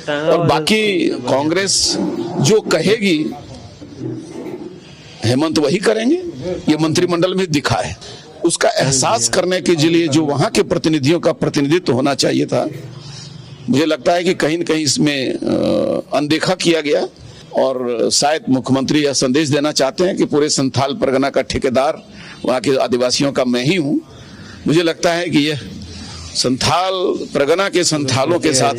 और बाकी कांग्रेस जो कहेगी हेमंत वही करेंगे, ये मंत्रिमंडल में दिखा है। उसका एहसास करने के लिए जो वहां के प्रतिनिधियों का प्रतिनिधित्व होना चाहिए था, मुझे लगता है कि कहीं न कहीं इसमें अनदेखा किया गया। और शायद मुख्यमंत्री यह संदेश देना चाहते हैं कि पूरे संथाल परगना का ठेकेदार वहां के आदिवासियों का मैं ही हूं। मुझे लगता है कि यह संथाल परगना के संथालों के साथ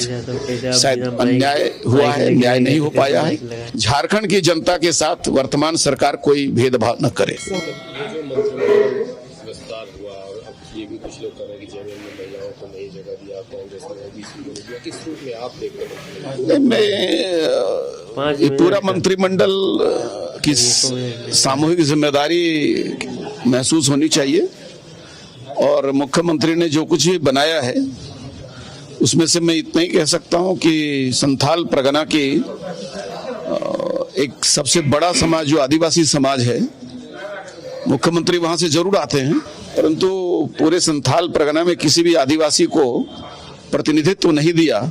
शायद अन्याय हुआ है, न्याय नहीं हो पाया है। झारखंड की जनता के साथ वर्तमान सरकार कोई भेदभाव न करे। विस्तार हुआ और अब ये भी कुछ लोग कर रहे हैं कि जेएमएम में महिलाओं को नई जगह दिया, कांग्रेस ने ओबीसी को दिया। किस रूप में आप देखते हैं? मैं ये पूरा मंत्रिमंडल की सामूहिक जिम्मेदारी महसूस होनी चाहिए और मुख्यमंत्री ने जो कुछ भी बनाया है उसमें से मैं इतना ही कह सकता हूं कि संथाल परगना की एक सबसे बड़ा समाज जो आदिवासी समाज है, मुख्यमंत्री वहां से जरूर आते हैं, परंतु पूरे संथाल परगना में किसी भी आदिवासी को प्रतिनिधित्व नहीं दिया।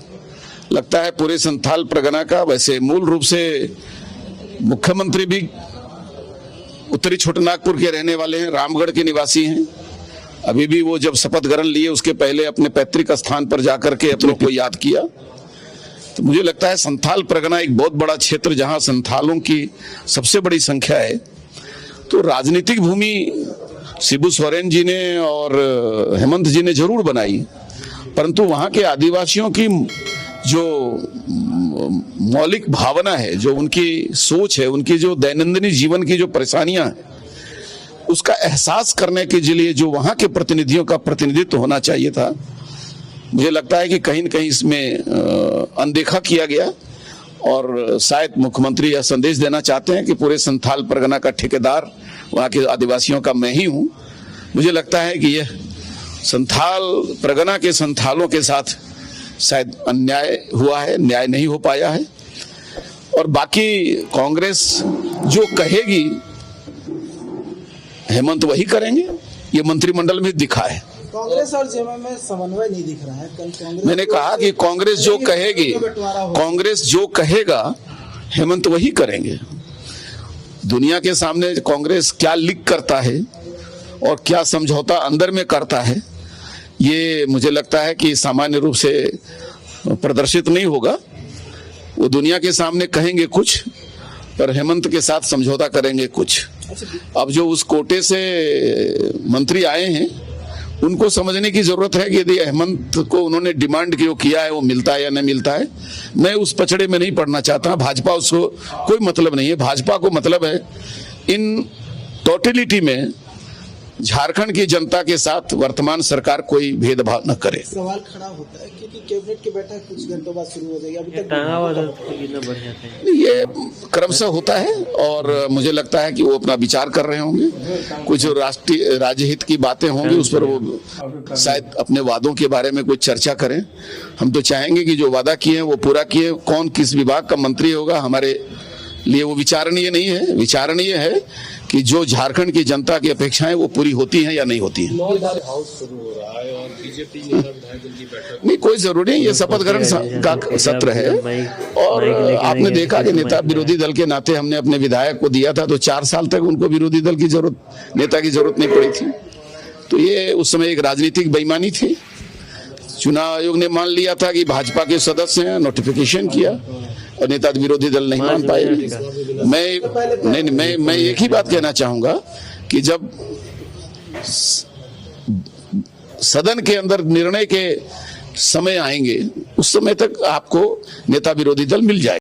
लगता है पूरे संथाल परगना का, वैसे मूल रूप से मुख्यमंत्री भी उत्तरी छोटानागपुर के रहने वाले हैं, रामगढ़ के निवासी हैं। अभी भी वो जब शपथ ग्रहण लिए उसके पहले अपने पैतृक स्थान पर जाकर के अपने को याद किया। तो मुझे लगता है संथाल परगना एक बहुत बड़ा क्षेत्र जहां संथालों की सबसे बड़ी संख्या है। तो राजनीतिक भूमि शिबू सोरेन जी ने और हेमंत जी ने जरूर बनाई, परंतु वहां के आदिवासियों की जो मौलिक भावना है, जो उनकी सोच है, उनकी जो दैनंदिन जीवन की जो परेशानियां हैं, उसका एहसास करने के लिए जो वहां के प्रतिनिधियों का प्रतिनिधित्व होना चाहिए था, मुझे लगता है कि कहीं न कहीं इसमें अनदेखा किया गया। और शायद मुख्यमंत्री यह संदेश देना चाहते हैं कि पूरे संथाल परगना का ठेकेदार वहां के आदिवासियों का मैं ही हूं। मुझे लगता है कि यह संथाल परगना के संथालों के साथ शायद अन्याय हुआ है, न्याय नहीं हो पाया है। और बाकी कांग्रेस जो कहेगी हेमंत वही करेंगे, ये मंत्रिमंडल में दिखा है। कांग्रेस और जेएमएम में समन्वय नहीं दिख रहा है। मैंने कहा कि कांग्रेस जो कहेगी, कांग्रेस जो कहेगा हेमंत वही करेंगे। दुनिया के सामने कांग्रेस क्या लीक करता है और क्या समझौता अंदर में करता है, ये मुझे लगता है कि सामान्य रूप से प्रदर्शित नहीं होगा। वो दुनिया के सामने कहेंगे कुछ, पर हेमंत के साथ समझौता करेंगे कुछ। अब जो उस कोटे से मंत्री आए हैं, उनको समझने की जरूरत है कि यदि हेमंत को उन्होंने डिमांड जो किया है वो मिलता है या नहीं मिलता है। मैं उस पचड़े में नहीं पड़ना चाहता। भाजपा उसको कोई मतलब नहीं है। भाजपा को मतलब है इन टोटलिटी में झारखंड की जनता के साथ वर्तमान सरकार कोई भेदभाव न करे। सवाल खड़ा होता है क्योंकि कैबिनेट की बैठक कुछ घंटों बाद शुरू हो जाएगी। अभी तक ये क्रमशः होता है और मुझे लगता है कि वो अपना विचार कर रहे होंगे। कुछ राष्ट्रीय राज्य हित की बातें होंगी, उस पर वो शायद अपने वादों के बारे में कुछ चर्चा करें। हम तो चाहेंगे कि जो वादा किए हैं वो पूरा किए। कौन किस विभाग का मंत्री होगा हमारे लिए वो विचारणीय नहीं है। विचारणीय है कि जो झारखंड की जनता की अपेक्षाएं वो पूरी होती हैं या नहीं होती हैं। हाउस शुरू हो रहा है और बीजेपी नेता विधायक दल की बैठक नहीं, कोई जरूरी नहीं। ये शपथ ग्रहण का सत्र है और आपने देखा कि नेता विरोधी दल के नाते हमने अपने विधायक को दिया था, तो 4 साल तक उनको विरोधी दल की नेता की जरूरत नहीं पड़ी थी। तो ये उस समय एक राजनीतिक बेईमानी थी। चुनाव आयोग ने मान लिया था कि भाजपा के सदस्य हैं, नोटिफिकेशन किया और नेता विरोधी दल नहीं मान पाए। मैं एक ही बात कहना चाहूंगा कि जब सदन के अंदर निर्णय के समय आएंगे, उस समय तक आपको नेता विरोधी दल मिल जाएगा।